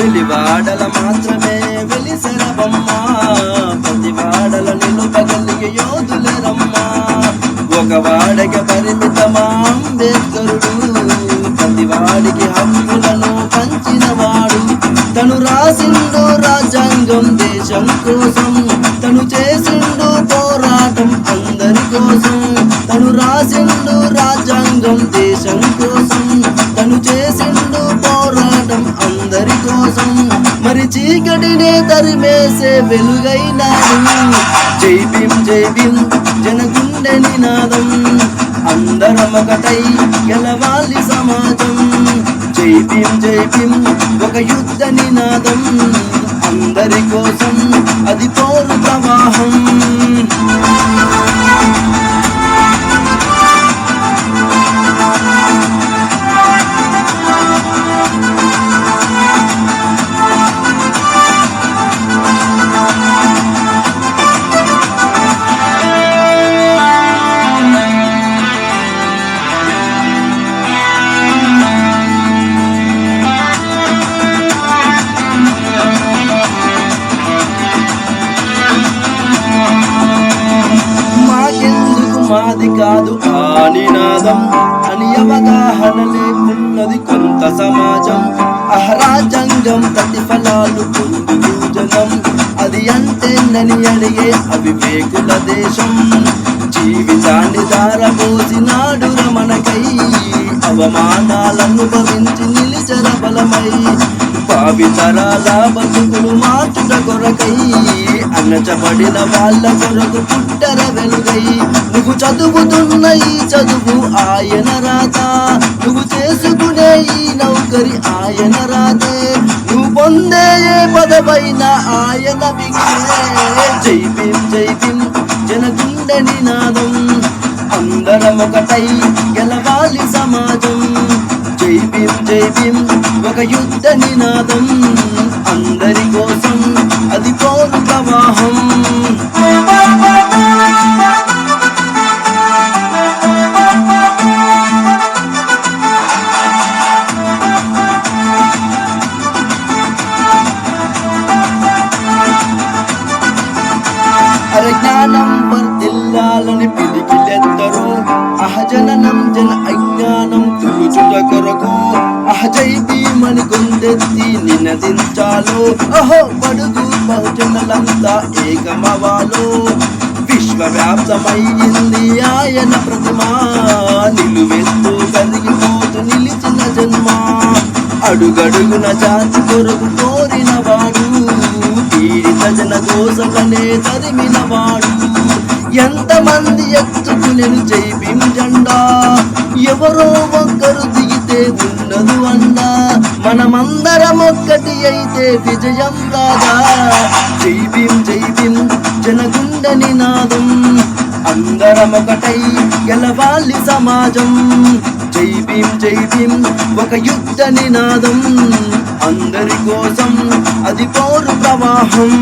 వెలివాడల మాత్రమే వెలిసెరవమ్మ, ప్రతివాడల నిలుపగలిగే యోధులరమ్మా. ఒక వాడకి పరిమితమా అంబేద్కరుడు, ప్రతివాడికి హక్కులను పంచినవాడు. తను రాసిండు రాజ్యాంగం దేశం కోసం, తను చేసిండు పోరాటం అందరి కోసం. తను రాసిండు రాజ్యాంగం దేశం కోసం, తను చేసిండు పోరాటం అందరి కోసం. మరి చీకటినే తరిమేసే వెలుగైనాడు. జై భీమ్ జై భీమ్ జనగుండె నినాదం, అందరం ఒకటై గెలవాలి సమాజం. జై భీమ్ జై భీమ్ ఒక యుద్ధ నినాదం, అందరి కోసం అది పోరు ప్రవాహం. మాది కాదు ఆ నినాదం అని అవగాహన లేకున్నది కొంత సమాజం. రాజ్యాంగం ప్రతిఫలాలు పొందుతూ జనం, అది అంటేనని అడిగే అవివేకుల దేశం. జీవితాన్ని ధారపోసినాడు రమణకై, అవమానాలను భవించి నిలిచర బలమై. భావితరాల బతుకులు మార్చుట కొరకై, అణచబడిన వాళ్ళ కొరకు పుట్టర వెలుగై. నువ్వు చదువుతున్న ఈ చదువు ఆయన రాత, నువ్వు చేసుకునే ఈ నౌకరి ఆయన రాతే, నువ్వు పొందే ఏ పదవైన ఆయన విఘ్నే. జై భీమ్ జై భీమ్ జనగుండె నినాదం, అందరం ఒకటై గెలవాలి సమాజం. జై భీమ్ జై భీమ్ ఒక యుద్ధ నినాదం, అందరి కోసం అది పోరు ప్రవాహం. జ్ఞానం వర్ధిల్లాలని పిలికిలెత్తరు, అహజననం జన అజ్ఞానం తులుచుట కొరకు. జై భీమని గొంతెత్తి నినదించాలో, అహో బడుగు బహుజనులంతా ఏకమవాలో. విశ్వవ్యాప్తమయ్యింది ఆయన ప్రతిమా, నిలువెత్తు కరిగిపోతూ నిలిచిన జన్మ. అడుగడుగున జాతి కొరకు కోరినవాడు, పీడిత జన దోషలనే తరిమినవాడు. ఎంతమంది ఎత్తుకునేను జై భీమ్ జెండా, ఎవరో ఒక్కరు దిగితే ఉండదు అండా. మనమందరం ఒక్కటి అయితే విజయం రాదా. జై భీమ్ జనగుండె నినాదం, అందరం ఒకటై గెలవాలి సమాజం. జై భీమ్ ఒక యుద్ధ నినాదం, అందరి కోసం అది పోరు ప్రవాహం.